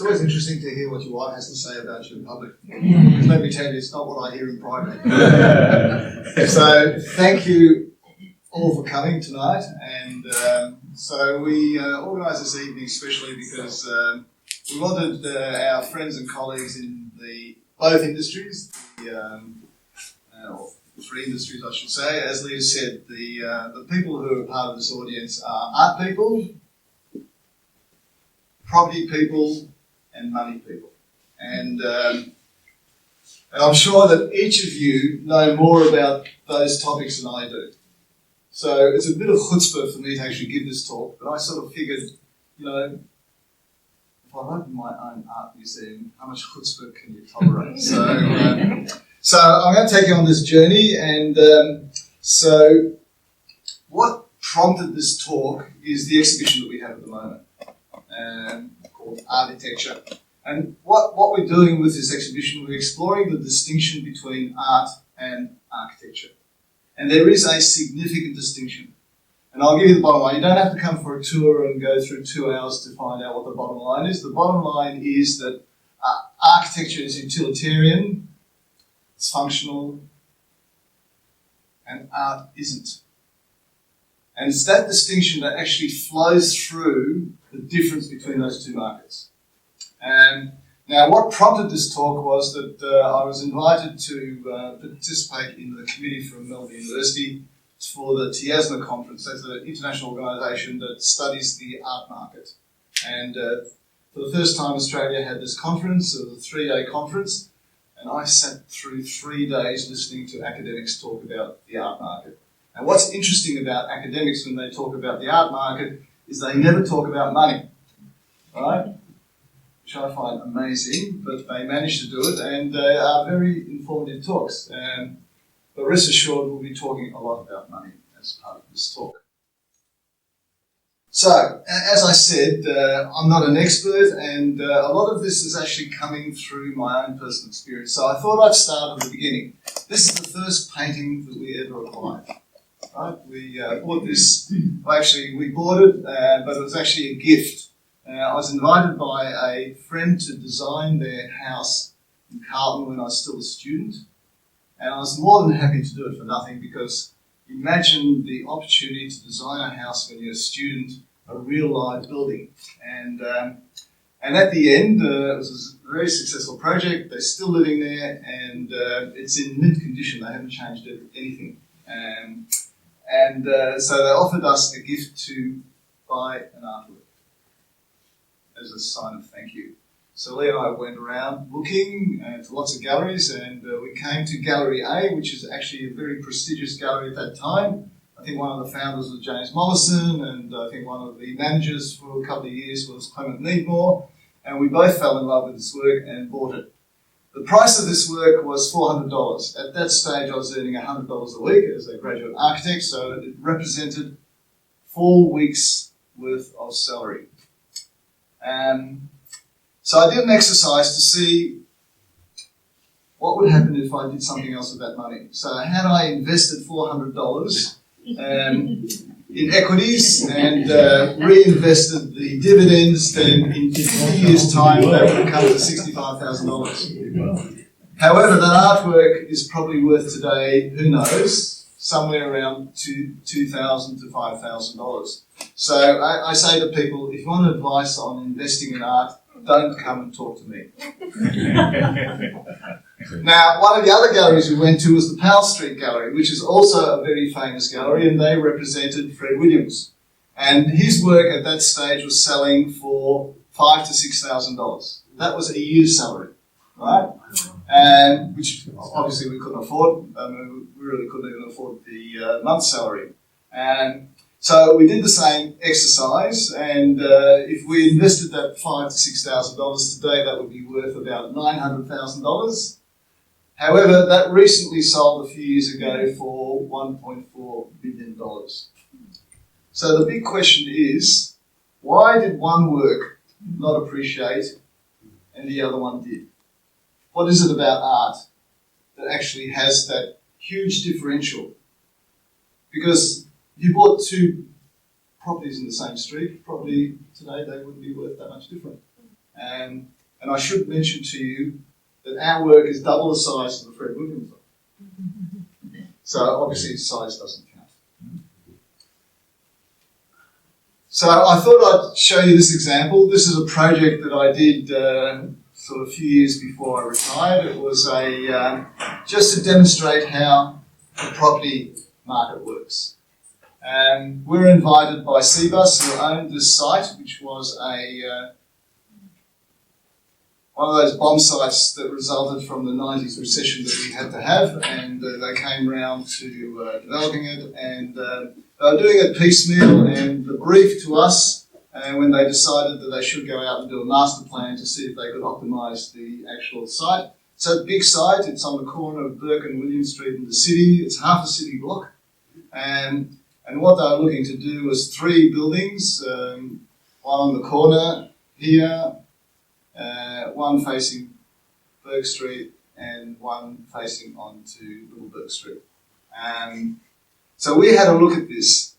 always interesting to hear what your wife has to say about you in public. Because let me tell you, it's not what I hear in private. So thank you all for coming tonight. And so we organised this evening especially because we wanted our friends and colleagues in both industries, or three industries I should say, as Leah said, the people who are part of this audience are art people, property people, and money people. And I'm sure that each of you know more about those topics than I do. So it's a bit of chutzpah for me to actually give this talk, but I sort of figured, you know, if I open my own art museum, how much chutzpah can you tolerate? So I'm going to take you on this journey, and so what prompted this talk is the exhibition that we have at the moment, called ARTitecture. And what we're doing with this exhibition, we're exploring the distinction between art and architecture. And there is a significant distinction. And I'll give you the bottom line. You don't have to come for a tour and go through 2 hours to find out what the bottom line is. The bottom line is that architecture is utilitarian, it's functional, and art isn't. And it's that distinction that actually flows through the difference between those two markets. Now, what prompted this talk was that I was invited to participate in the committee from Melbourne University for the TIASMA conference. That's an international organisation that studies the art market. And for the first time, Australia had this conference. It was a 3-day conference, and I sat through 3 days listening to academics talk about the art market. And what's interesting about academics when they talk about the art market is they never talk about money, right? Which I find amazing, but they manage to do it, and they are very informative talks. But rest assured, we'll be talking a lot about money as part of this talk. So, as I said, I'm not an expert, and a lot of this is actually coming through my own personal experience. So I thought I'd start at the beginning. This is the first painting that we ever acquired. Right? We bought this, well, actually we bought it, but it was actually a gift. I was invited by a friend to design their house in Carlton when I was still a student, and I was more than happy to do it for nothing, because imagine the opportunity to design a house when you're a student, a real live building. And at the end, it was a very successful project. They're still living there, and it's in mint condition. They haven't changed anything. So they offered us a gift to buy an artwork as a sign of thank you. So Leah and I went around looking to lots of galleries, and we came to Gallery A, which is actually a very prestigious gallery at that time. I think one of the founders was James Mollison, and I think one of the managers for a couple of years was Clement Needmore, and we both fell in love with this work and bought it. The price of this work was $400. At that stage, I was earning $100 a week as a graduate architect, so it represented 4 weeks' worth of salary. So I did an exercise to see what would happen if I did something else with that money. So had I invested $400 in equities and reinvested the dividends, then in 50 years' time that would have come to $65,000. However, that artwork is probably worth today, who knows, somewhere around $2,000 to $5,000. So I say to people, if you want advice on investing in art, don't come and talk to me. Now, one of the other galleries we went to was the Powell Street Gallery, which is also a very famous gallery, and they represented Fred Williams. And his work at that stage was selling for $5,000 to $6,000. That was a year's salary, right? And which obviously we couldn't afford. We really couldn't even afford the month's salary. And so we did the same exercise, and if we invested that $5,000 to $6,000 today, that would be worth about $900,000. However, that recently sold a few years ago for $1.4 billion. So the big question is, why did one work not appreciate and the other one did? What is it about art that actually has that huge differential? Because if you bought two properties in the same street, probably today they wouldn't be worth that much different. And I should mention to you that our work is double the size of the Fred Williams one. So obviously size doesn't count. So I thought I'd show you this example. This is a project that I did sort of a few years before I retired. It was just to demonstrate how the property market works. We're invited by Cbus, who owned this site, which was one of those bomb sites that resulted from the 90s recession that we had to have, and they came round to developing it, and they were doing it piecemeal, and the brief to us, when they decided that they should go out and do a master plan to see if they could optimise the actual site. It's a big site. It's on the corner of Burke and William Street in the city. It's half a city block. And what they were looking to do was 3 buildings, one on the corner here, one facing Burke Street, and one facing onto Little Burke Street. So we had a look at this,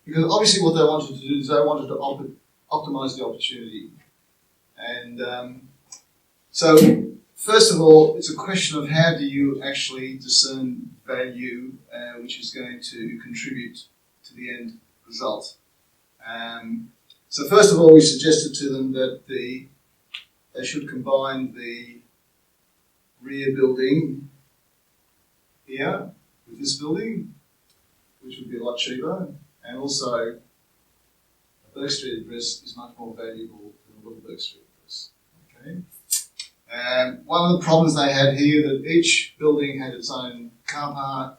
because obviously what they wanted to do is they wanted to optimise the opportunity. And so first of all, it's a question of how do you actually discern value which is going to contribute to the end result. So first of all, we suggested to them that they should combine the rear building here with this building, which would be a lot cheaper, and also a Burke Street address is much more valuable than a Little Burke Street address. Okay. One of the problems they had here, that each building had its own car park,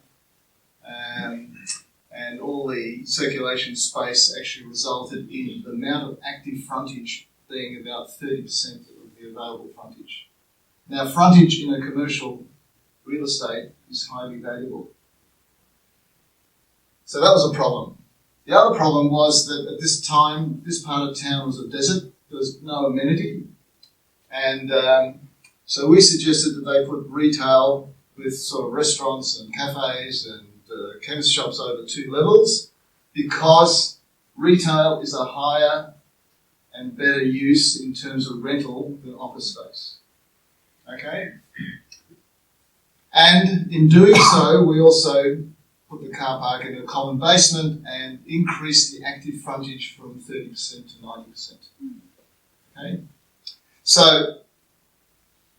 and all the circulation space actually resulted in the amount of active frontage being about 30% of the available frontage. Now, frontage in a commercial real estate is highly valuable. So that was a problem. The other problem was that at this time, this part of town was a desert. There was no amenity. And so we suggested that they put retail with sort of restaurants and cafes and chemist shops over 2 levels, because retail is a higher and better use in terms of rental than office space. Okay? And in doing so, we also put the car park in a common basement and increased the active frontage from 30% to 90%. Okay? So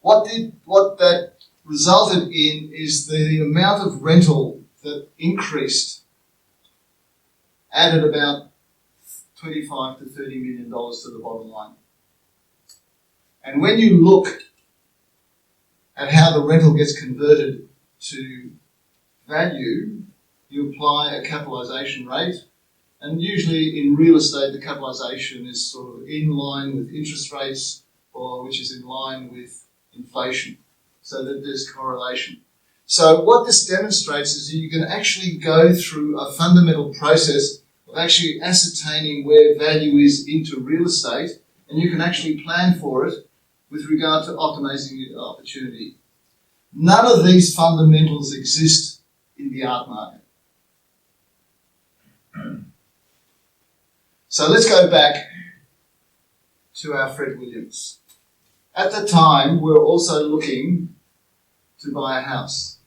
what that resulted in is the amount of rental that increased added about $25 to $30 million to the bottom line. And when you look at how the rental gets converted to value, you apply a capitalisation rate, and usually in real estate the capitalisation is sort of in line with interest rates, or which is in line with inflation, so that there's correlation. So what this demonstrates is that you can actually go through a fundamental process of actually ascertaining where value is into real estate, and you can actually plan for it with regard to optimising your opportunity. None of these fundamentals exist in the art market. So let's go back to our Fred Williams. At the time, we were also looking to buy a house,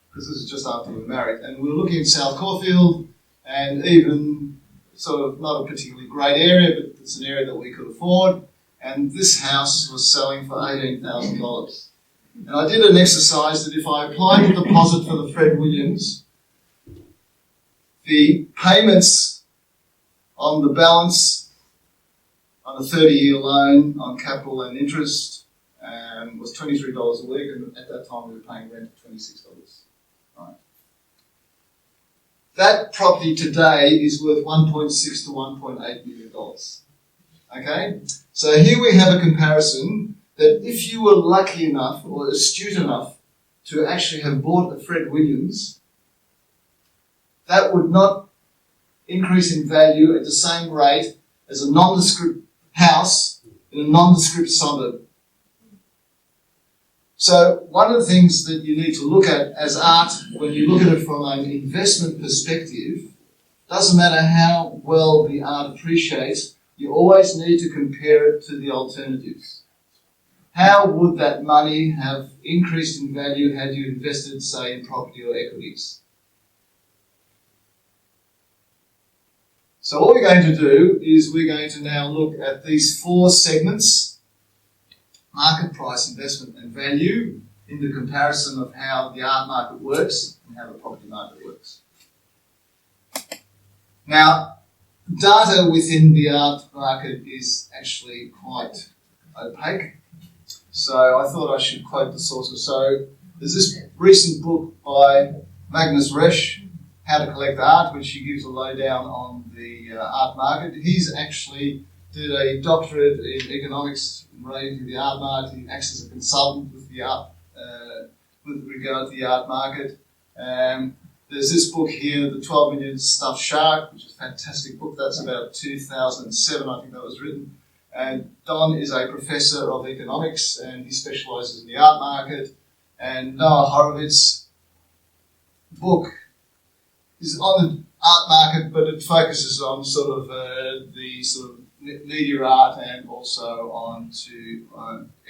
because this is just after we were married, and we were looking in South Caulfield, and even sort of not a particularly great area, but it's an area that we could afford, and this house was selling for $18,000. And I did an exercise that if I applied the deposit for the Fred Williams, the payments on the balance on a 30-year loan on capital and interest was $23 a week, and at that time we were paying rent of $26. Right. That property today is worth $1.6 to $1.8 million. Okay? So here we have a comparison that if you were lucky enough or astute enough to actually have bought a Fred Williams, that would not increase in value at the same rate as a nondescript house in a nondescript suburb. So one of the things that you need to look at as art, when you look at it from an investment perspective, doesn't matter how well the art appreciates, you always need to compare it to the alternatives. How would that money have increased in value had you invested, say, in property or equities? So what we're going to do is we're going to now look at these four segments: market, price, investment and value, in the comparison of how the art market works and how the property market works. Now, data within the art market is actually quite opaque. So I thought I should quote the sources. So there's this recent book by Magnus Resch, How to Collect Art, which he gives a lowdown on the art market. He's actually did a doctorate in economics relating to the art market. He acts as a consultant with the art, with regard to the art market. There's this book here, The 12 Million Stuffed Shark, which is a fantastic book. That's about 2007, I think that was written. And Don is a professor of economics, and he specialises in the art market. And Noah Horowitz's book is on the art market, but it focuses on sort of the sort of media art and also on to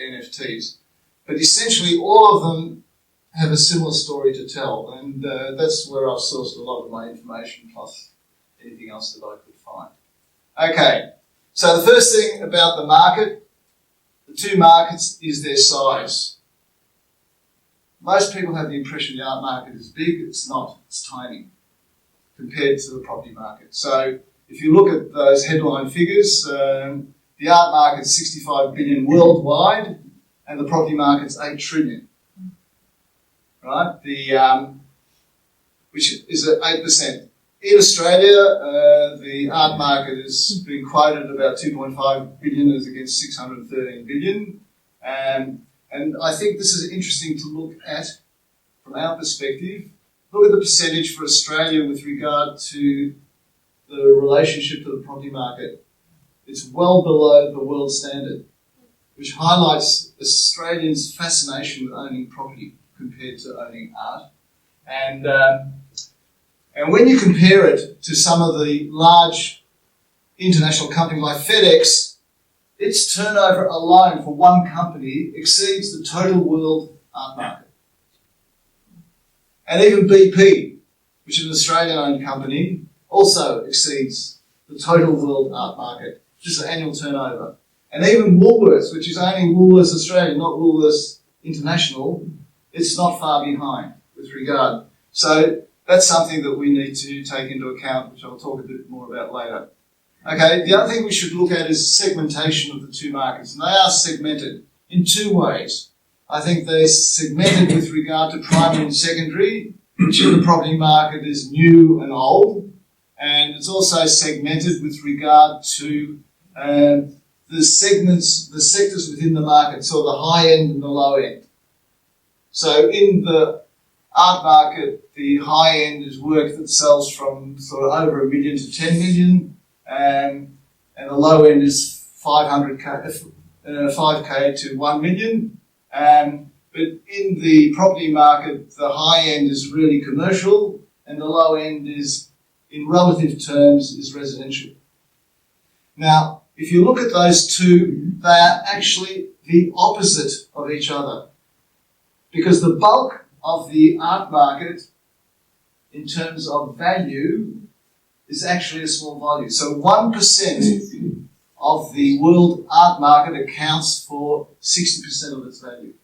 NFTs. But essentially, all of them have a similar story to tell, and that's where I've sourced a lot of my information, plus anything else that I could find. Okay. So the first thing about the market, the two markets, is their size. Most people have the impression the art market is big. It's not. It's tiny compared to the property market. So if you look at those headline figures, the art market's 65 billion worldwide, and the property market's 8 trillion. Right? Which is at 8%. In Australia, the art market has been quoted at about 2.5 billion as against 613 billion. And I think this is interesting to look at from our perspective. Look at the percentage for Australia with regard to the relationship to the property market. It's well below the world standard, which highlights Australians' fascination with owning property compared to owning art. And when you compare it to some of the large international companies like FedEx, its turnover alone for one company exceeds the total world art market. And even BP, which is an Australian-owned company, also exceeds the total world art market, just the annual turnover. And even Woolworths, which is only Woolworths Australia, not Woolworths International, it's not far behind with regard. So that's something that we need to take into account, which I'll talk a bit more about later. Okay, the other thing we should look at is segmentation of the two markets. And they are segmented in two ways. I think they're segmented with regard to primary and secondary, which in the property market is new and old. And it's also segmented with regard to the segments, the sectors within the market, so the high end and the low end. So in the art market, the high end is work that sells from sort of over 1 million to 10 million, and the low end is 5k to 1 million. But in the property market, the high end is really commercial, and the low end is, in relative terms, is residential. Now, if you look at those two, they are actually the opposite of each other, because the bulk of the art market, in terms of value, is actually a small value. So 1% of the world art market accounts for 60% of its value.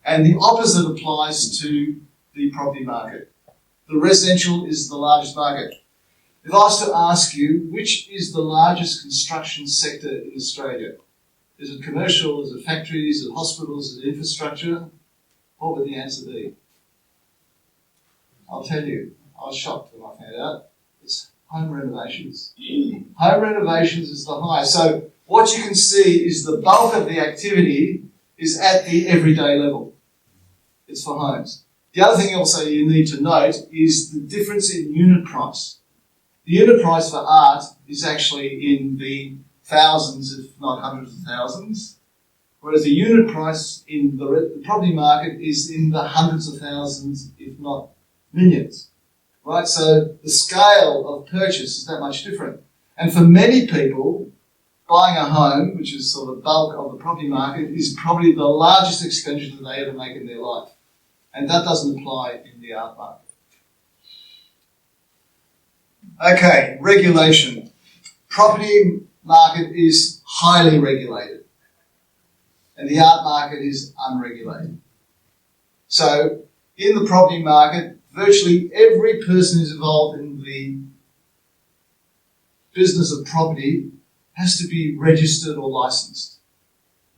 And the opposite applies to the property market. The residential is the largest market. If I was to ask you, which is the largest construction sector in Australia? Is it commercial? Is it factories? Is it hospitals? Is it infrastructure? What would the answer be? I'll tell you. I was shocked when I found out. It's home renovations. Home renovations is the highest. So what you can see is the bulk of the activity is at the everyday level. It's for homes. The other thing also you need to note is the difference in unit price. The unit price for art is actually in the thousands, if not hundreds of thousands, whereas the unit price in the property market is in the hundreds of thousands, if not millions. Right? So the scale of purchase is that much different. And for many people, buying a home, which is sort of the bulk of the property market, is probably the largest expenditure that they ever make in their life. And that doesn't apply in the art market. Okay, regulation. Property market is highly regulated, and the art market is unregulated. So, in the property market, virtually every person who's involved in the business of property has to be registered or licensed.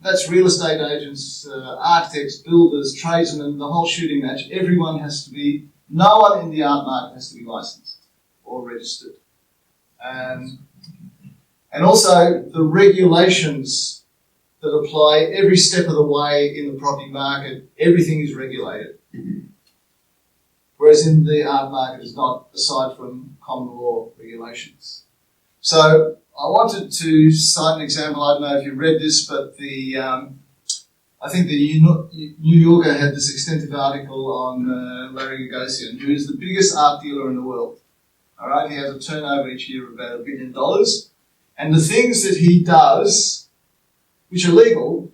That's real estate agents, architects, builders, tradesmen, the whole shooting match. Everyone has to be, no one in the art market has to be licensed or registered. And also the regulations that apply every step of the way in the property market, everything is regulated. Whereas in the art market it's not, aside from common law regulations. So I wanted to cite an example. I don't know if you read this, but I think the New Yorker had this extensive article on Larry Gagosian, who is the biggest art dealer in the world. All right, he has a turnover each year of about $1 billion, and the things that he does, which are legal,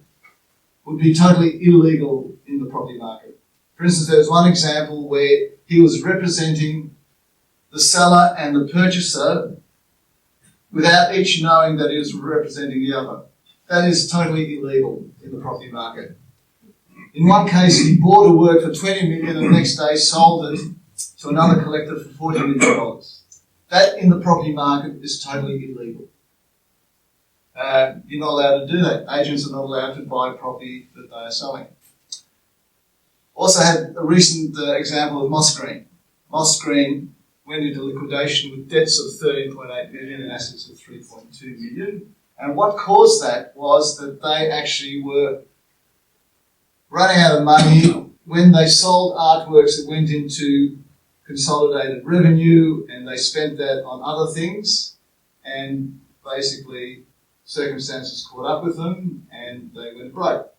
would be totally illegal in the property market. For instance, there was one example where he was representing the seller and the purchaser without each knowing that he was representing the other. That is totally illegal in the property market. In one case, he bought a work for $20 million and the next day sold it to another collector for $40 million. That in the property market is totally illegal. You're not allowed to do that. Agents are not allowed to buy property that they are selling. Also had a recent example of Moss Green. Moss Green went into liquidation with debts of $13.8 million and assets of $3.2 million. And what caused that was that they actually were running out of money when they sold artworks that went into consolidated revenue, and they spent that on other things, and basically circumstances caught up with them and they went broke.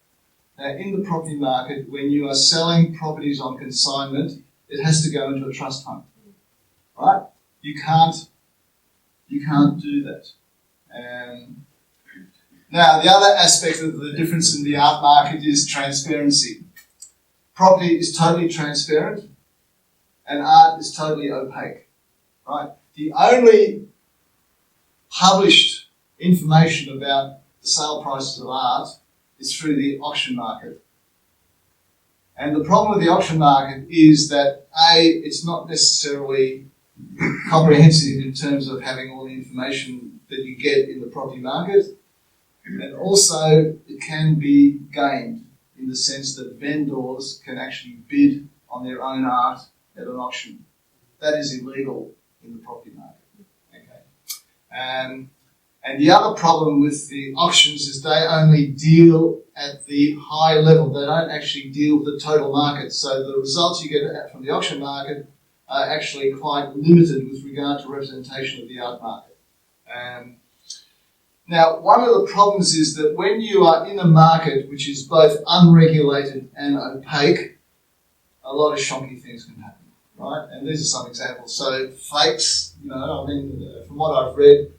Now, in the property market, when you are selling properties on consignment, it has to go into a trust fund, right? You can't do that. Now, the other aspect of the difference in the art market is transparency. Property is totally transparent, and art is totally opaque, right? The only published information about the sale prices of art is through the auction market. And the problem with the auction market is that, A, it's not necessarily comprehensive in terms of having all the information that you get in the property market, and also it can be gamed in the sense that vendors can actually bid on their own art at an auction. That is illegal in the property market. Okay. And the other problem with the auctions is they only deal at the high level. They don't actually deal with the total market. So the results you get from the auction market are actually quite limited with regard to representation of the art market. Now, one of the problems is that when you are in a market which is both unregulated and opaque, a lot of shonky things can happen, right? And these are some examples. So fakes, from what I've read,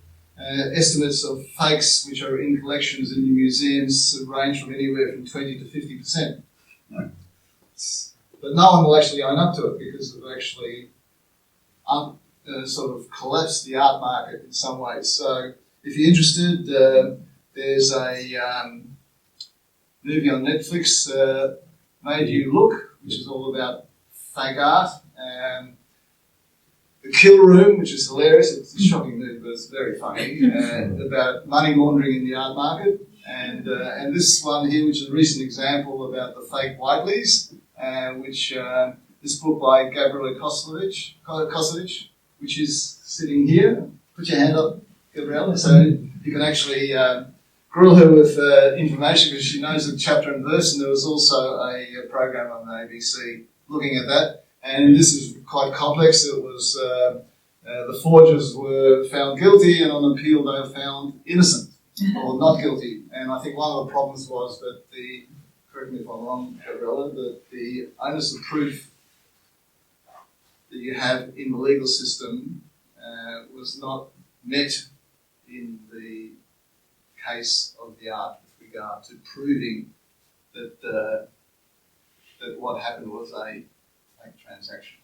estimates of fakes which are in collections in museums range from anywhere from 20 to 50%. Right? But no one will actually own up to it because it actually sort of collapsed the art market in some ways. So if you're interested, there's a movie on Netflix, Made You Look, which is all about fake art. The Kill Room, which is hilarious, it's a shocking movie, but it's very funny, about money laundering in the art market. And this one here, which is a recent example about the fake Whiteleys, which this book by Gabriela Kosovich, which is sitting here. Put your hand up, Gabriela, so you can actually grill her with information because she knows the chapter and verse, and there was also a program on the ABC looking at that. And this is quite complex. It was the forgers were found guilty, and on appeal they were found innocent or not guilty. And I think one of the problems was that correct me if I'm wrong, Gabriella, that the onus of proof that you have in the legal system was not met in the case of the art with regard to proving that that what happened was a fake transaction.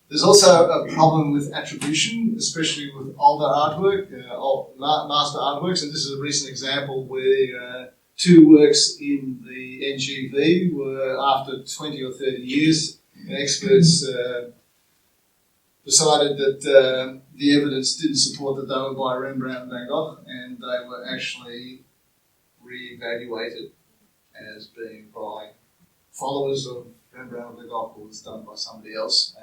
There's also a problem with attribution, especially with older artwork, master artworks, and this is a recent example where two works in the NGV were, after 20 or 30 years, experts decided that the evidence didn't support that they were by Rembrandt and Van Gogh, and they were actually re-evaluated as being by followers of Rembrandt and Van Gogh, who was done by somebody else.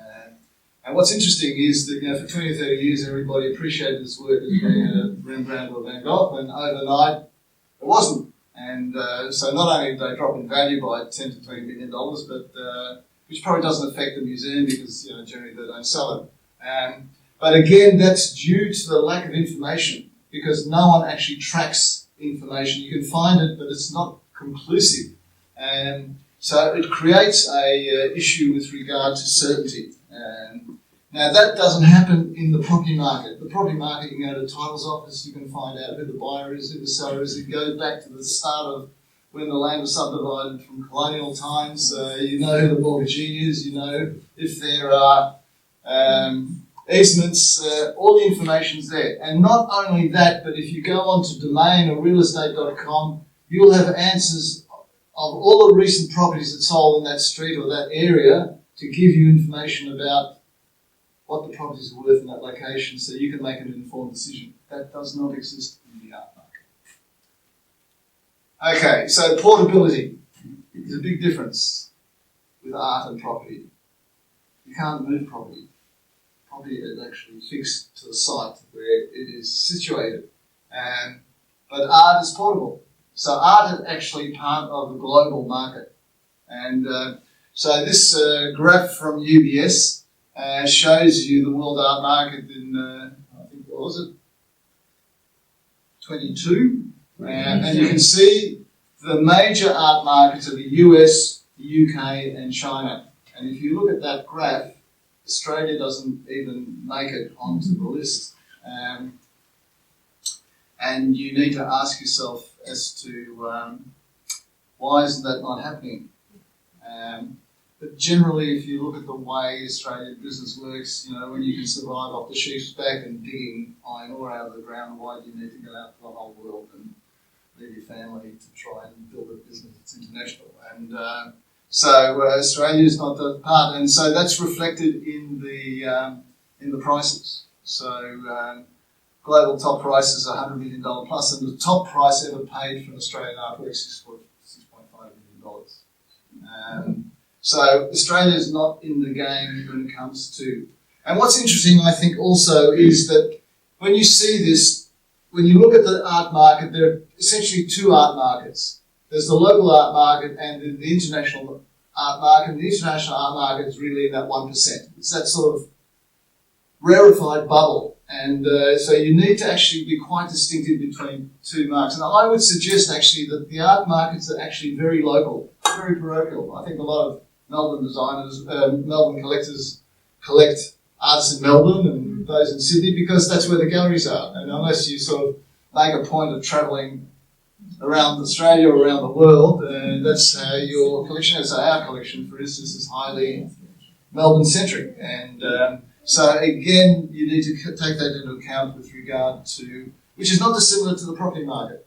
And what's interesting is that, for 20 or 30 years, everybody appreciated this work as being a Rembrandt or Van Gogh, and overnight it wasn't. And so not only did they drop in value by $10 to $20 million, but which probably doesn't affect the museum because generally they don't sell it. But again, that's due to the lack of information, because no one actually tracks information. You can find it, but it's not conclusive. So it creates a issue with regard to certainty. Now that doesn't happen in the property market. The property market, you can go to the titles office, you can find out who the buyer is, who the seller is. It goes back to the start of when the land was subdivided from colonial times. You know who the mortgagee is, you know if there are easements, all the information's there. And not only that, but if you go on to Domain or realestate.com, you'll have answers of all the recent properties that sold in that street or that area to give you information about what the properties are worth in that location, so you can make an informed decision. That does not exist in the art market. Okay, so portability is a big difference with art and property. You can't move property. Property is actually fixed to the site where it is situated. But art is portable. So art is actually part of the global market. And so this graph from UBS shows you the world art market in, I think, what was it? 22. And you can see the major art markets are the US, the UK and China. And if you look at that graph, Australia doesn't even make it onto the list. And you need to ask yourself as to why isn't that not happening? But generally, if you look at the way Australian business works, when you can survive off the sheep's back and digging iron ore out of the ground, why do you need to go out to the whole world and leave your family to try and build a business that's international? And so Australia is not that part, and so that's reflected in the prices. So global top price is $100 million plus, and the top price ever paid for an Australian artwork is $6.5 million. So Australia is not in the game when it comes to... And what's interesting, I think, also is that when you see this, when you look at the art market, there are essentially two art markets. There's the local art market and the international art market. The international art market is really in that 1%. It's that sort of rarefied bubble. And so you need to actually be quite distinctive between two markets. And I would suggest, actually, that the art markets are actually very local, very parochial. I think a lot of Melbourne designers, Melbourne collectors collect artists in Melbourne and those in Sydney because that's where the galleries are. And unless you sort of make a point of travelling around Australia or around the world, that's how your collection is. So our collection, for instance, is highly Melbourne-centric. And so again, you need to take that into account with regard to, which is not dissimilar to the property market.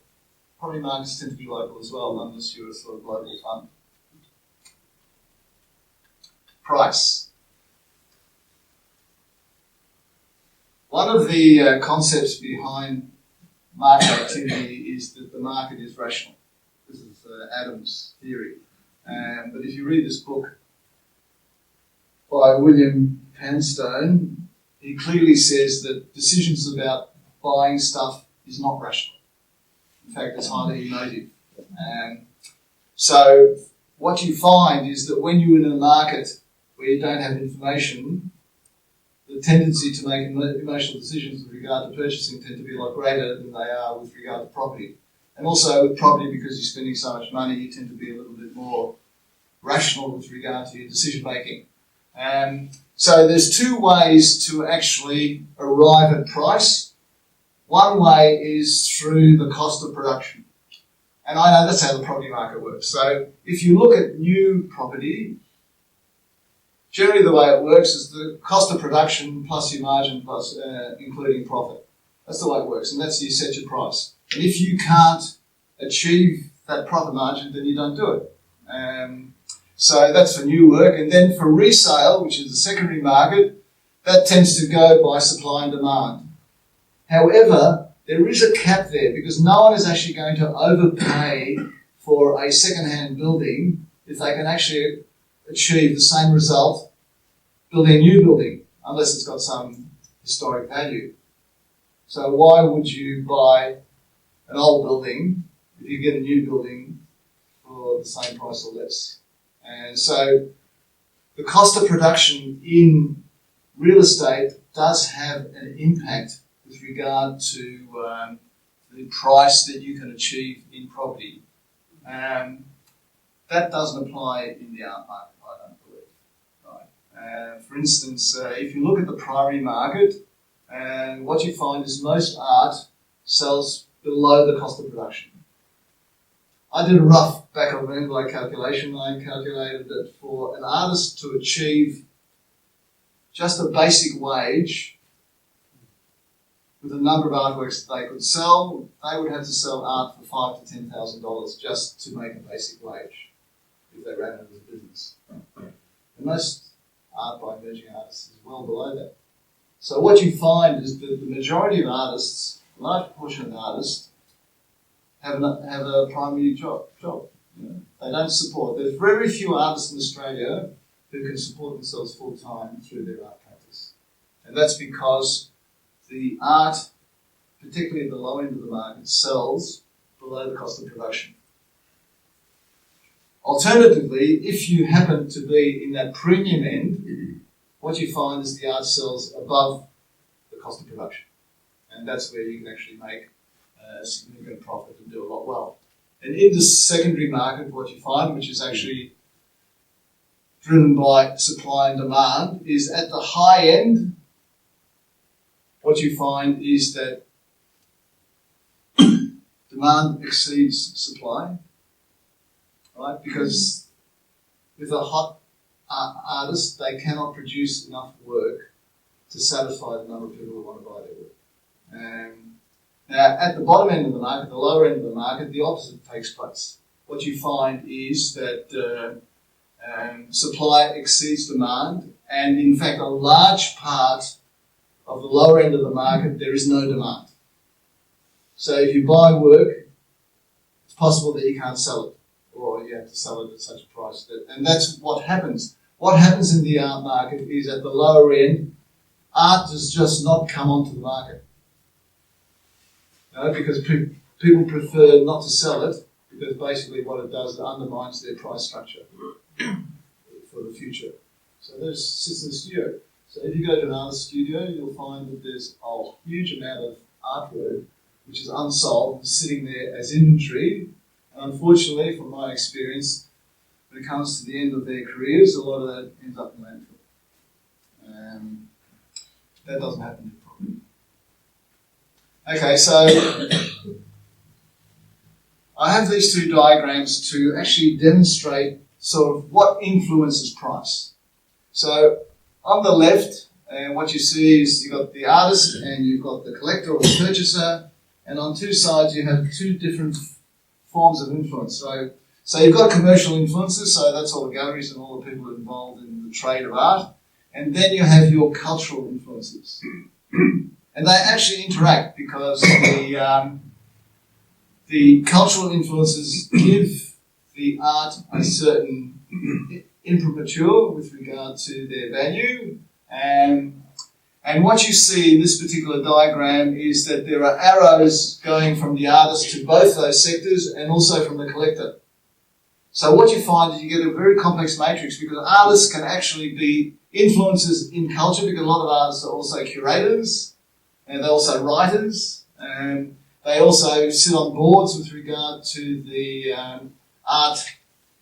Property markets tend to be local as well, unless you're a sort of global fund. Price. One of the concepts behind market activity is that the market is rational. This is Adam's theory. But if you read this book by William Panstone, he clearly says that decisions about buying stuff is not rational. In fact, it's highly emotive. So what you find is that when you're in a market where you don't have information, the tendency to make emotional decisions with regard to purchasing tend to be a lot greater than they are with regard to property. And also with property, because you're spending so much money, you tend to be a little bit more rational with regard to your decision making. So there's two ways to actually arrive at price. One way is through the cost of production. And I know that's how the property market works. So if you look at new property, generally the way it works is the cost of production plus your margin plus including profit. That's the way it works, and that's you set your price. And if you can't achieve that profit margin, then you don't do it. So that's for new work. And then for resale, which is the secondary market, that tends to go by supply and demand. However, there is a cap there because no one is actually going to overpay for a second-hand building if they can actually achieve the same result building a new building, unless it's got some historic value. So why would you buy an old building if you get a new building for the same price or less? And so the cost of production in real estate does have an impact with regard to the price that you can achieve in property. That doesn't apply in the art market, I don't believe. Right? For instance, if you look at the primary market, what you find is most art sells below the cost of production. I did a rough back of an envelope calculation. I calculated that for an artist to achieve just a basic wage with a number of artworks that they could sell, they would have to sell art for $5,000 to $10,000 just to make a basic wage if they ran it as a business. And most art by emerging artists is well below that. So what you find is that the majority of artists, a large proportion of artists, have a primary job. You know? They don't support. There's very few artists in Australia who can support themselves full time through their art practice, and that's because the art, particularly at the low end of the market, sells below the cost of production. Alternatively, if you happen to be in that premium end, what you find is the art sells above the cost of production, and that's where you can actually make a significant profit and do a lot well. And in the secondary market, what you find, which is actually driven by supply and demand, is at the high end, what you find is that demand exceeds supply, right? Because with a hot artist, they cannot produce enough work to satisfy the number of people who want to buy their work. Now, at the bottom end of the market, the lower end of the market, the opposite takes place. What you find is that supply exceeds demand, and in fact, a large part of the lower end of the market, there is no demand. So if you buy work, it's possible that you can't sell it, or you have to sell it at such a price. And that's what happens. What happens in the art market is at the lower end, art does just not come onto the market. Because people prefer not to sell it, because basically what it does, it undermines their price structure for the future. So there's sits in the studio. So if you go to an artist studio, you'll find that there's a huge amount of artwork which is unsold, sitting there as inventory. And unfortunately, from my experience, when it comes to the end of their careers, a lot of that ends up in landfill. That doesn't happen in property. Okay, so I have these two diagrams to actually demonstrate sort of what influences price. So on the left, what you see is you've got the artist and you've got the collector or the purchaser, and on two sides you have two different forms of influence. So you've got commercial influences, so that's all the galleries and all the people involved in the trade of art, and then you have your cultural influences. And they actually interact because the cultural influences give the art a certain imprimatur with regard to their value. And what you see in this particular diagram is that there are arrows going from the artist to both those sectors and also from the collector. So what you find is you get a very complex matrix because artists can actually be influencers in culture, because a lot of artists are also curators and they're also writers, and they also sit on boards with regard to the art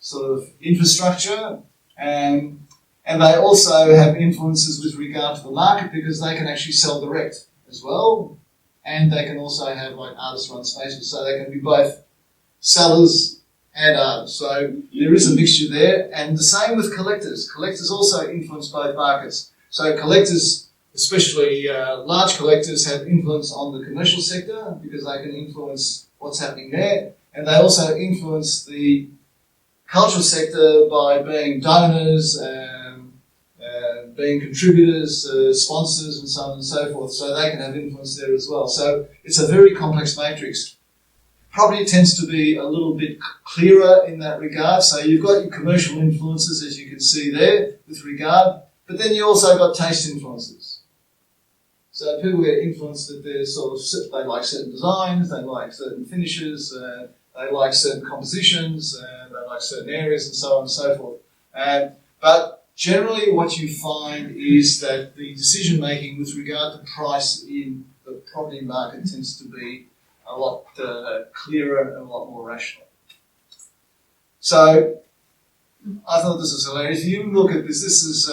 sort of infrastructure, and they also have influences with regard to the market because they can actually sell direct as well. and they can also have like artist-run spaces, so they can be both sellers and artists. So there is a mixture there, and the same with collectors. Collectors also influence both markets. So collectors, especially large collectors, have influence on the commercial sector because they can influence what's happening there, and they also influence the cultural sector by being donors, being contributors, sponsors, and so on and so forth. So they can have influence there as well. So it's a very complex matrix. Property tends to be a little bit clearer in that regard. So you've got your commercial influences, as you can see there, with regard, but then you also got taste influences. So people get influenced that they're they like certain designs, they like certain finishes, they like certain compositions, they like certain areas, and so on and so forth. But generally what you find is that the decision making with regard to price in the property market tends to be a lot clearer and a lot more rational. So I thought this was hilarious. If you look at this, this is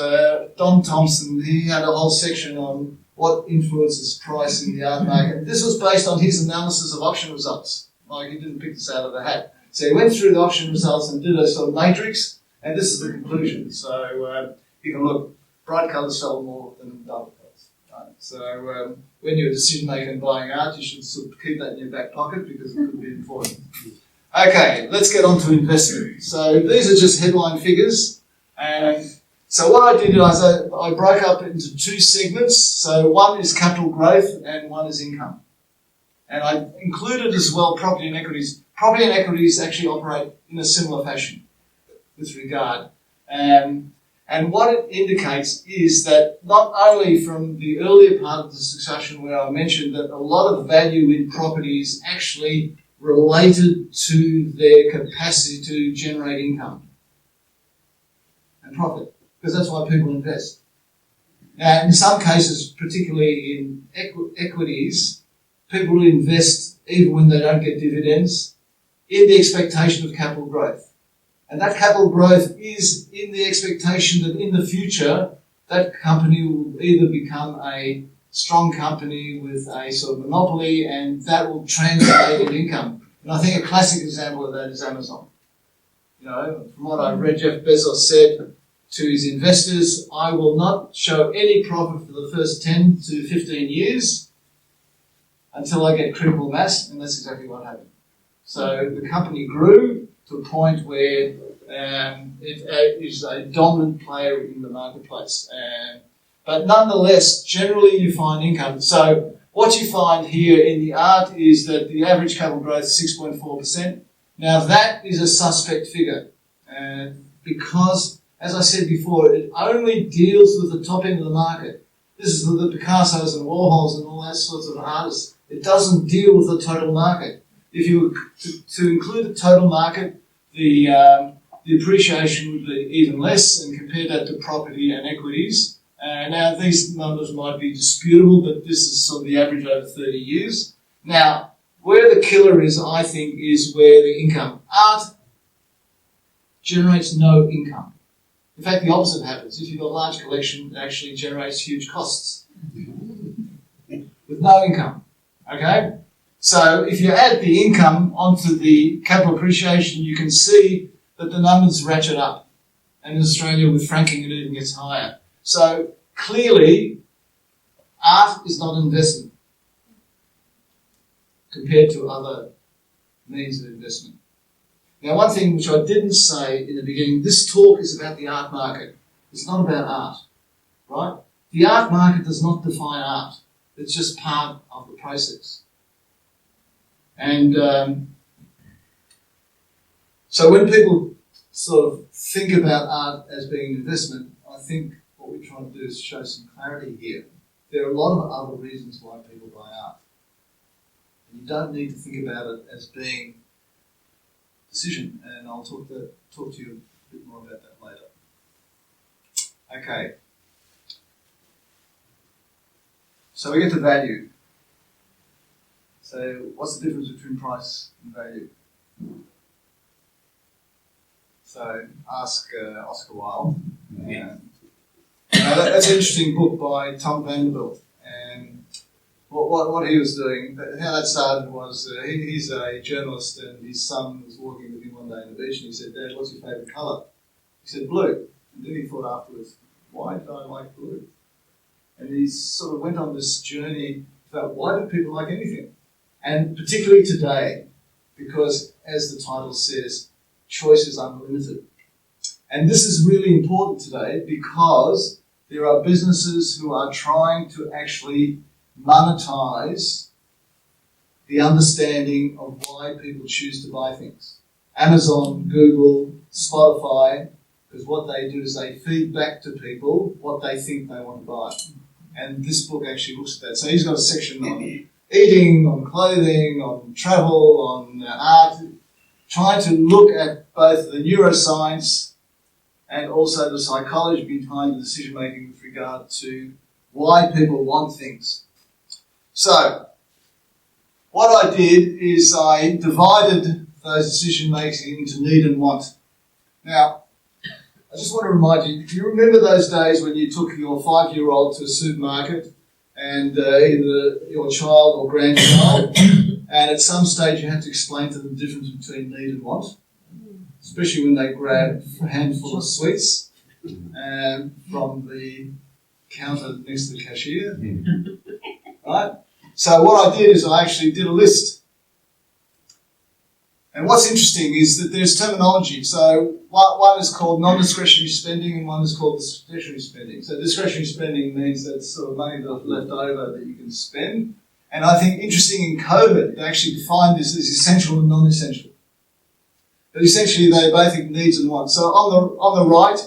Don Thompson. He had a whole section on what influences price in the art market. This was based on his analysis of auction results. Like, he didn't pick this out of the hat. So he went through the auction results and did a sort of matrix, and this is the conclusion. So you can look, bright colours sell more than dark colours. Right? So when you're a decision maker and buying art, you should sort of keep that in your back pocket because it could be important. Okay, let's get on to investment. So these are just headline figures. And so what I did is I broke up into two segments. So one is capital growth and one is income. And I included as well property and equities. Property and equities actually operate in a similar fashion with regard. And what it indicates is that not only from the earlier part of the discussion where I mentioned that a lot of value in property is actually related to their capacity to generate income and profit, because that's why people invest. Now, in some cases, particularly in equities, people will invest even when they don't get dividends in the expectation of capital growth. And that capital growth is in the expectation that in the future, that company will either become a strong company with a sort of monopoly, and that will translate in income. And I think a classic example of that is Amazon. You know, from what I've read, Jeff Bezos said to his investors, I will not show any profit for the first 10 to 15 years until I get critical mass, and that's exactly what happened. So the company grew to a point where it is a dominant player in the marketplace. But nonetheless, generally you find income. So what you find here in the art is that the average capital growth is 6.4%. Now that is a suspect figure because, as I said before, it only deals with the top end of the market. This is the Picassos and Warhols and all that sorts of artists. It doesn't deal with the total market. If you were to include the total market, the appreciation would be even less, and compare that to property and equities. Now, these numbers might be disputable, but this is sort of the average over 30 years. Now, where the killer is, I think, is where the income. Art generates no income. In fact, the opposite happens. If you've got a large collection, it actually generates huge costs with no income. Okay? So if you add the income onto the capital appreciation, you can see that the numbers ratchet up. And in Australia, with franking, it even gets higher. So clearly, art is not investment compared to other means of investment. Now, one thing which I didn't say in the beginning, this talk is about the art market. It's not about art, right? The art market does not define art. It's just part of the process. And so when people sort of think about art as being an investment, I think what we're trying to do is show some clarity here. There are a lot of other reasons why people buy art. And you don't need to think about it as being a decision, and I'll talk to you a bit more about that later. Okay. So we get to value. So what's the difference between price and value? So ask Oscar Wilde. That's an interesting book by Tom Vanderbilt. And what he was doing, how that started was he's a journalist, and his son was walking with him one day on the beach, and he said, "Dad, what's your favourite colour?" He said, "Blue." And then he thought afterwards, why did I like blue? And he sort of went on this journey about why do people like anything? And particularly today, because as the title says, choice is unlimited. And this is really important today because there are businesses who are trying to actually monetize the understanding of why people choose to buy things. Amazon, Google, Spotify, because what they do is they feed back to people what they think they want to buy. And this book actually looks at that. So he's got a section on eating, on clothing, on travel, on art, trying to look at both the neuroscience and also the psychology behind the decision making with regard to why people want things. So, what I did is I divided those decision making into need and want. Now, I just want to remind you, do you remember those days when you took your 5-year-old to a supermarket and either your child or grandchild, and at some stage you had to explain to them the difference between need and want, especially when they grabbed a handful of sweets from the counter next to the cashier, right? So what I did is I actually did a list. And what's interesting is that there's terminology. So one is called non-discretionary spending and one is called discretionary spending. So discretionary spending means that it's sort of money that's left over that you can spend. And I think interesting in COVID, they actually define this as essential and non-essential. But essentially they're both needs and wants. So on the right,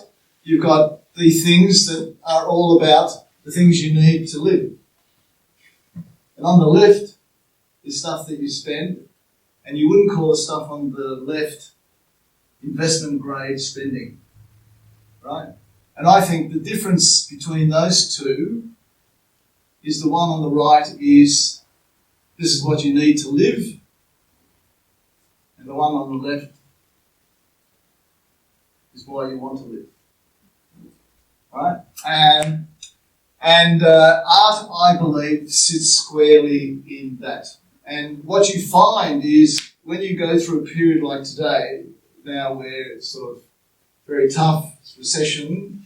you've got the things that are all about the things you need to live. And on the left is stuff that you spend. And you wouldn't call the stuff on the left investment grade spending, right? And I think the difference between those two is the one on the right is this is what you need to live, and the one on the left is why you want to live, right? And art, I believe, sits squarely in that. And what you find is when you go through a period like today, now where it's sort of very tough recession,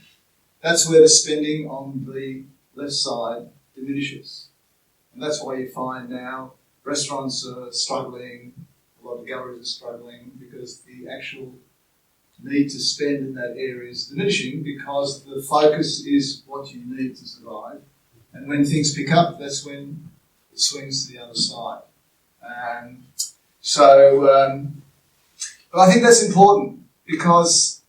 that's where the spending on the left side diminishes. And that's why you find now restaurants are struggling, a lot of galleries are struggling because the actual need to spend in that area is diminishing because the focus is what you need to survive. And when things pick up, that's when it swings to the other side. But I think that's important because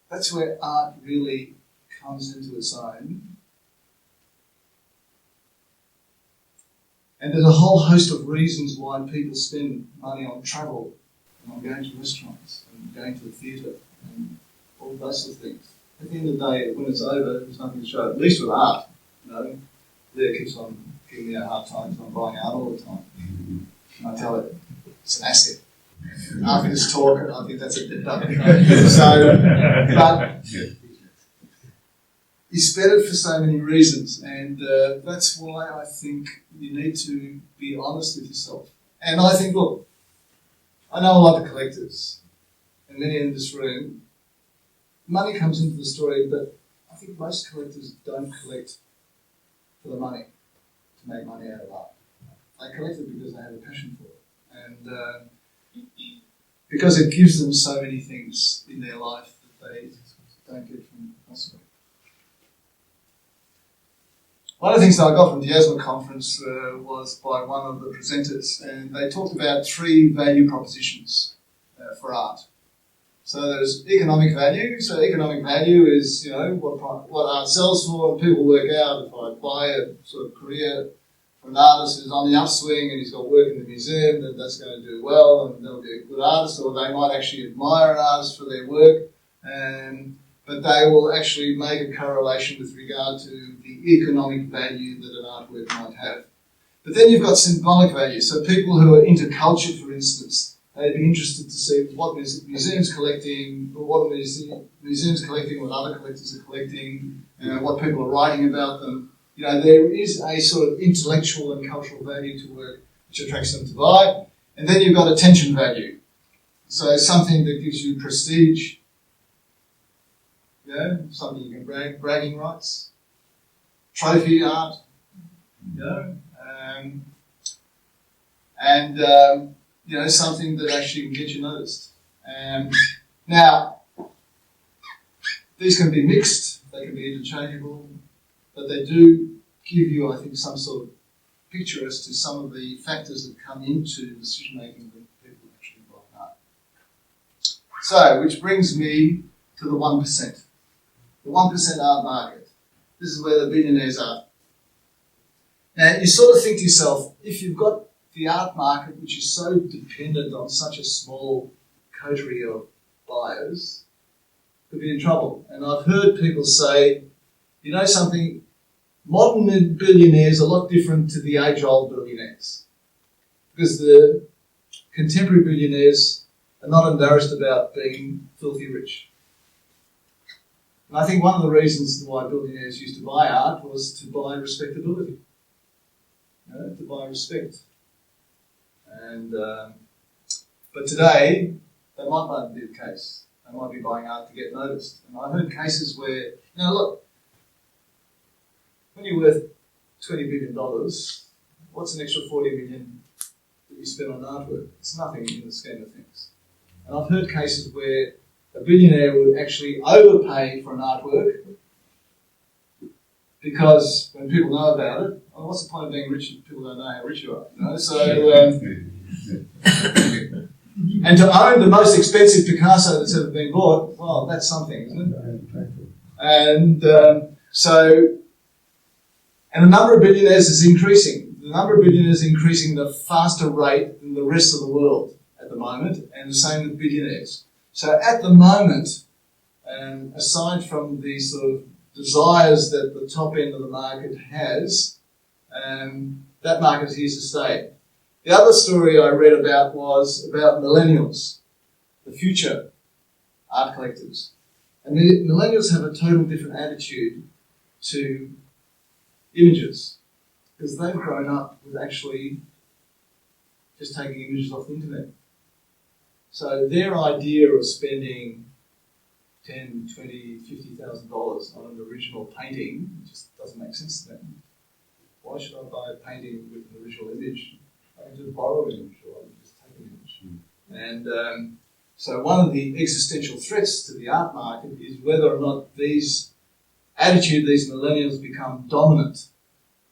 that's where art really comes into its own. And there's a whole host of reasons why people spend money on travel and on going to restaurants and going to the theatre and all those sort of things. At the end of the day, when it's over, there's nothing to show. At least with art, you know, Leah keeps on giving me a hard time because I'm buying art all the time. And I tell her, it's an asset. After this talk, I think that's a bit done. But you spend it for so many reasons, and that's why I think you need to be honest with yourself. And I think, look, I know a lot of collectors, and many in this room, money comes into the story, but I think most collectors don't collect for the money, to make money out of art. They collect it because they have a passion for it. And because it gives them so many things in their life that they don't get from elsewhere. One of the things that I got from the JAHM'S conference was by one of the presenters, and they talked about 3 value propositions for art. So there's economic value. So economic value is, you know, what art sells for, and people work out if I buy a sort of career for an artist who's on the upswing and he's got work in the museum, then that's going to do well and they'll be a good artist, or they might actually admire an artist for their work, but they will actually make a correlation with regard to the economic value that an artwork might have. But then you've got symbolic value. So people who are into culture, for instance, they'd be interested to see what museums collecting, or what museums collecting, what other collectors are collecting, what people are writing about them. you know, there is a sort of intellectual and cultural value to work which attracts them to buy. And then you've got attention value. So something that gives you prestige, you know, something you can bragging rights, trophy art, you know, you know, something that actually can get you noticed. Now, these can be mixed, they can be interchangeable, but they do give you, I think, some sort of picture as to some of the factors that come into decision making when people actually buy art. So, which brings me to the 1%. The 1% art market. This is where the billionaires are. Now, you sort of think to yourself, if you've got the art market, which is so dependent on such a small coterie of buyers, could be in trouble. And I've heard people say, you know something, modern billionaires are a lot different to the age-old billionaires. Because the contemporary billionaires are not embarrassed about being filthy rich. And I think one of the reasons why billionaires used to buy art was to buy respectability, you know, to buy respect. And but today, that might not be the case. They might be buying art to get noticed. And I've heard cases where, you know, look, when you're worth $20 billion, what's an extra $40 million that you spend on artwork? It's nothing in the scheme of things. And I've heard cases where a billionaire would actually overpay for an artwork because when people know about it, well, what's the point of being rich if people don't know how rich you are? You know? So, and to own the most expensive Picasso that's ever been bought, well, that's something, isn't it? And and the number of billionaires is increasing. The number of billionaires is increasing at a faster rate than the rest of the world at the moment, and the same with billionaires. So at the moment, aside from the sort of desires that the top end of the market has, that market is here to stay. The other story I read about was about millennials, the future art collectors. And the millennials have a total different attitude to images because they've grown up with actually just taking images off the internet. So their idea of spending $10,000, $20,000, $50,000 on an original painting just doesn't make sense to them. Why should I buy a painting with an original image? I can just borrow an image or I can just take an image. And so one of the existential threats to the art market is whether or not these millennials become dominant.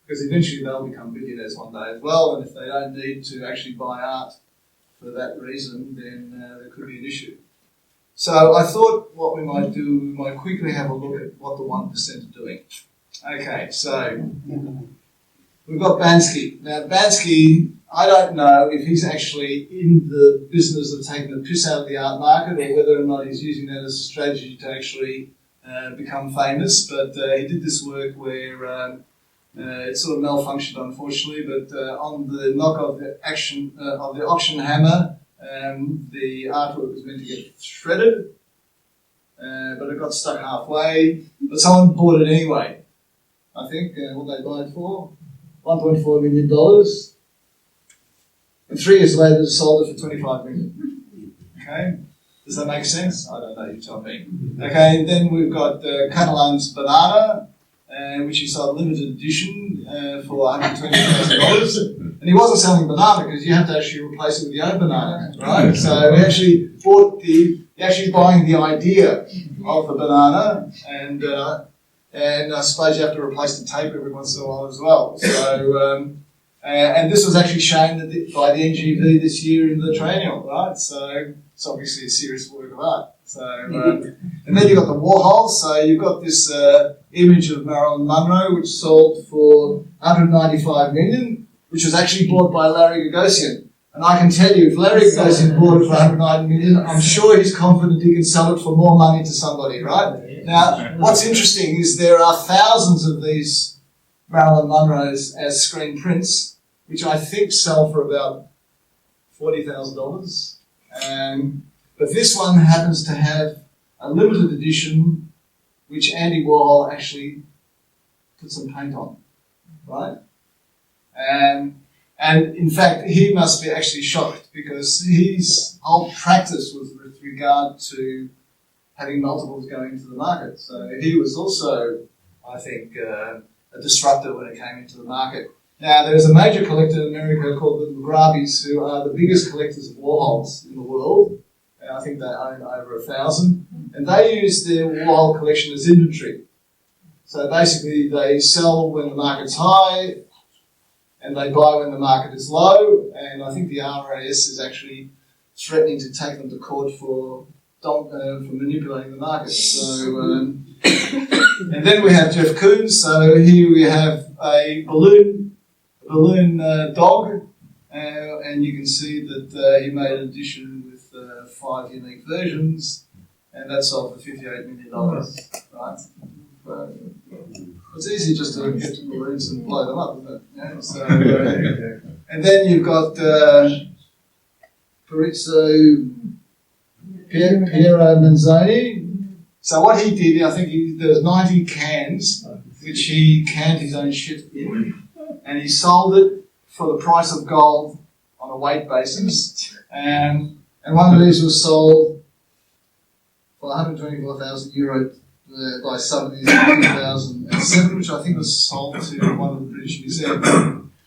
Because eventually they'll become billionaires one day as well, and if they don't need to actually buy art for that reason, then there could be an issue. So I thought what we might do, we might quickly have a look at what the 1% are doing. Okay, so we've got Banksy. Now Banksy, I don't know if he's actually in the business of taking the piss out of the art market or whether or not he's using that as a strategy to actually become famous, but he did this work where it sort of malfunctioned, unfortunately, but on the knock of the auction hammer, the artwork was meant to get shredded, but it got stuck halfway, but someone bought it anyway. I think, what they buy it for? $1.4 million. And 3 years later, they sold it for $25 million. Okay? Does that make sense? I don't know, you tell me. Okay, and then we've got Catalan's Banana, which he sold limited edition for $120,000. And he wasn't selling banana because you have to actually replace it with your own banana, right? So he actually buying the idea of the banana, and I suppose you have to replace the tape every once in a while as well. So, and this was actually shown by the NGV this year in the Triennial, right? So it's obviously a serious work of art. So, and then you've got the Warhol. So you've got this image of Marilyn Monroe, which sold for $195 million, which was actually bought by Larry Gagosian. And I can tell you, if Larry Gagosian bought it for $190 million, I'm sure he's confident he can sell it for more money to somebody, right? Now, what's interesting is there are thousands of these Marilyn Monroes as screen prints, which I think sell for about $40,000. But this one happens to have a limited edition, which Andy Warhol actually put some paint on. right? And in fact, he must be actually shocked because his whole practice was with regard to having multiples going into the market. So he was also, I think, a disruptor when it came into the market. Now, there's a major collector in America called the McGrathys, who are the biggest collectors of Warhols in the world. And I think they own over 1,000. And they use their Warhol collection as inventory. So basically, they sell when the market's high, and they buy when the market is low. And I think the RAS is actually threatening to take them to court for manipulating the market. So, and then we have Jeff Koons. So here we have a balloon dog, and you can see that he made an edition with 5 unique versions, and that sold for $58 million, right? It's easy just to get the balloons and blow them up, isn't it? Yeah, so, and then you've got Piero Manzoni. So what he did, I think there was 90 cans, which he canned his own shit in, and he sold it for the price of gold on a weight basis. And one of these was sold for €124,000 by Sotheby's in 2007, which I think was sold to one of the British museums.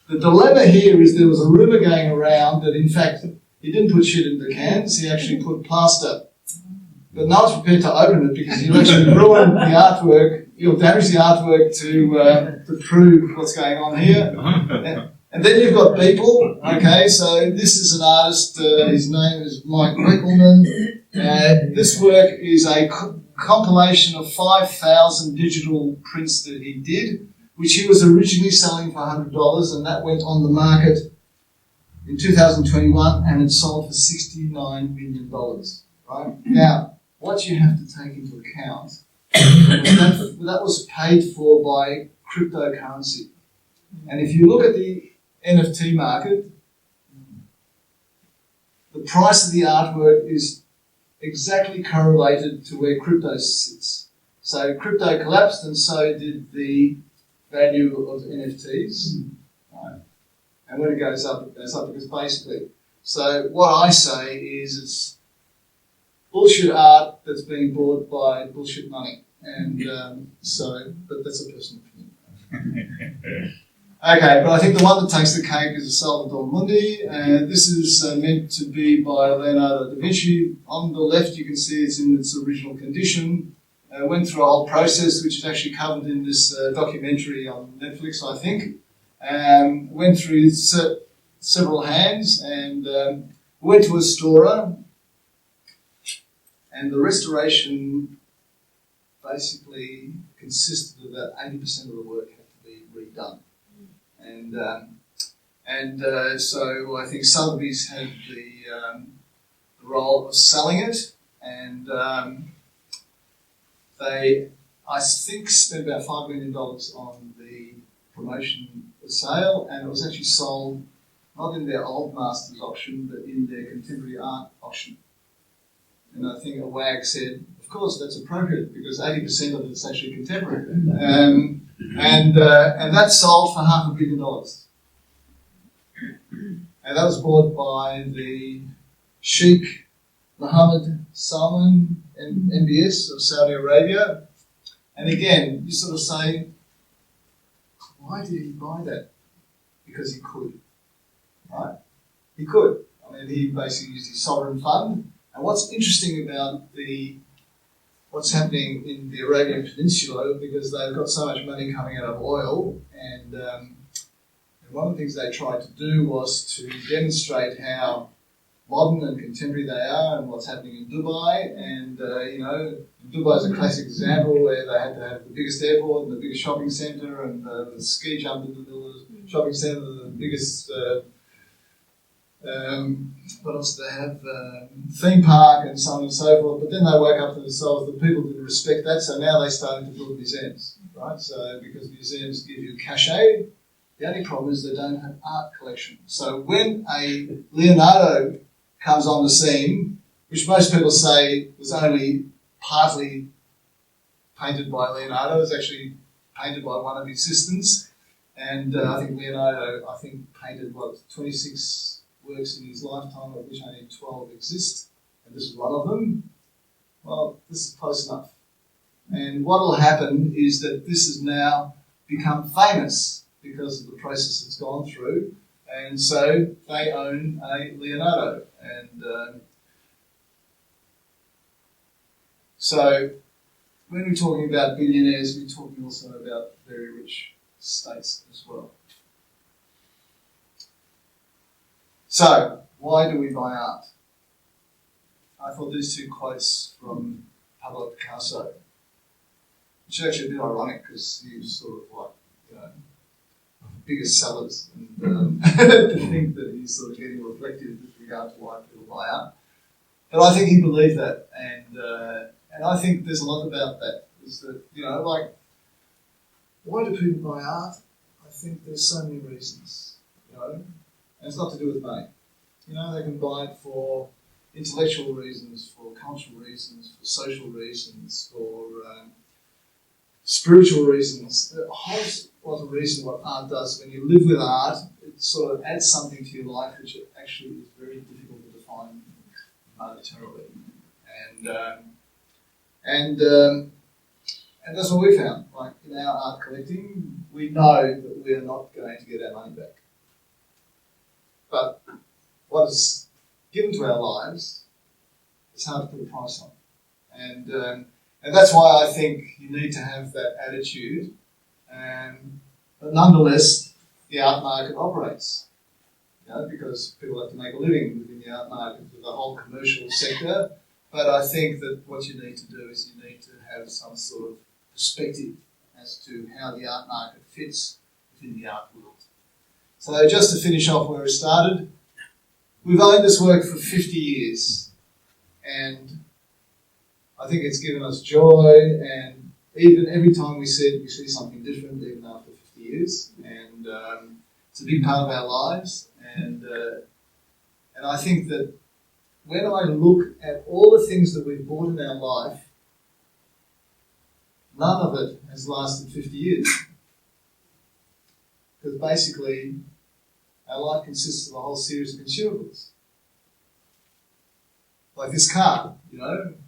The dilemma here is there was a rumour going around that, in fact, he didn't put shit in the cans, he actually put plaster. But no one's prepared to open it because you'll actually ruin the artwork, you'll damage the artwork to prove what's going on here. And then you've got people, okay, so this is an artist, his name is Mike Wickelman. This work is a compilation of 5,000 digital prints that he did, which he was originally selling for $100, and that went on the market in 2021, and it sold for $69 million, right? Now, what you have to take into account is that was paid for by cryptocurrency. And if you look at the NFT market, the price of the artwork is exactly correlated to where crypto sits. So crypto collapsed, and so did the value of NFTs. Right? And when it goes up because basically. So what I say is it's bullshit art that's being bought by bullshit money. And but that's a personal opinion. Okay, but I think the one that takes the cake is a Salvator Mundi. This is meant to be by Leonardo da Vinci. On the left, you can see it's in its original condition. Went through a whole process, which is actually covered in this documentary on Netflix, I think. Went through several hands and went to Astoria. And the restoration basically consisted of about 80% of the work had to be redone. And so I think Sotheby's had the role of selling it, and they, I think, spent about $5 million on the promotion of the sale, and it was actually sold not in their old masters auction, but in their contemporary art auction. And I think a wag said, of course, that's appropriate because 80% of it's actually contemporary. And that sold for $500 million. And that was bought by the Sheikh Mohammed Salman, MBS of Saudi Arabia. And again, you sort of say, why did he buy that? Because he could, right? He could. I mean, he basically used his sovereign fund. And what's interesting about what's happening in the Arabian Peninsula, because they've got so much money coming out of oil, and one of the things they tried to do was to demonstrate how modern and contemporary they are and what's happening in Dubai. And, Dubai is a classic example where they had to have the biggest airport and the biggest shopping centre and the ski jump in the middle of the shopping centre, the biggest, what else do they have? Theme park and so on and so forth. But then they woke up to themselves that people didn't respect that, so now they're starting to build museums, right? So because museums give you cachet, the only problem is they don't have art collection. So when a Leonardo comes on the scene, which most people say was only partly painted by Leonardo, it was actually painted by one of his assistants, And I think Leonardo, painted, 26 works in his lifetime, of which only 12 exist, and this is one of them. Well, this is close enough. And what will happen is that this has now become famous because of the process it's gone through, and so they own a Leonardo. And so when we're talking about billionaires, we're talking also about very rich states as well. So, why do we buy art? I thought these two quotes from Pablo Picasso, which are actually a bit ironic because he was sort of like, biggest sellers, and to think that he's sort of getting reflective with regard to why people buy art. But I think he believed that, and I think there's a lot about that. Is that, why do people buy art? I think there's so many reasons, and it's not to do with money. They can buy it for intellectual reasons, for cultural reasons, for social reasons, for spiritual reasons. A whole lot of reasons what art does. When you live with art, it sort of adds something to your life which actually is very difficult to define monetarily. And that's what we found. Like in our art collecting, we know that we are not going to get our money back. But what is given to our lives, it's hard to put a price on. And that's why I think you need to have that attitude. But nonetheless, the art market operates. Because people have to make a living within the art market, with the whole commercial sector. But I think that what you need to do is you need to have some sort of perspective as to how the art market fits within the art world. So just to finish off where we started, we've owned this work for 50 years, and I think it's given us joy, and even every time we see something different, even after 50 years, and it's a big part of our lives, and I think that when I look at all the things that we've bought in our life, none of it has lasted 50 years. Because basically, our life consists of a whole series of consumables. Like this car,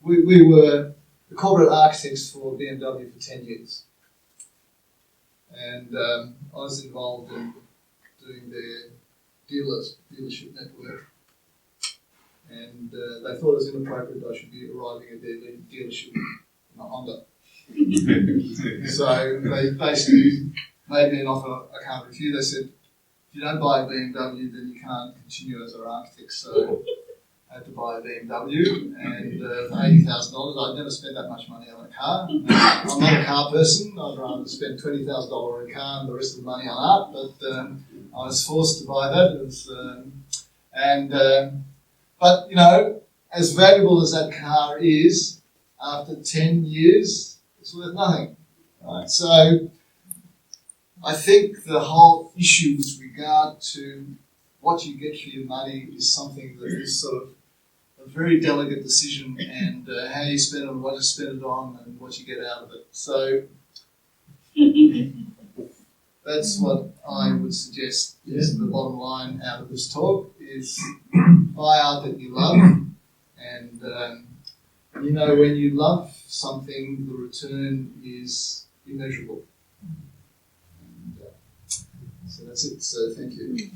we were the corporate architects for BMW for 10 years. And I was involved in doing their dealership network. And they thought it was inappropriate that I should be arriving at their dealership in a Honda. So they basically made me an offer I can't refuse. They said, if you don't buy a BMW, then you can't continue as our architect. So I had to buy a BMW, and for $80,000, I'd never spent that much money on a car. I'm not a car person. I'd rather spend $20,000 on a car and the rest of the money on art, but I was forced to buy that. But as valuable as that car is, after 10 years, it's worth nothing. Right? So I think the whole issue with regard to what you get for your money is something that is sort of a very delicate decision, and how you spend it, what you spend it on, and what you get out of it. So that's what I would suggest is the bottom line out of this talk, is buy art that you love, and when you love something, the return is immeasurable. And, so that's it. So thank you.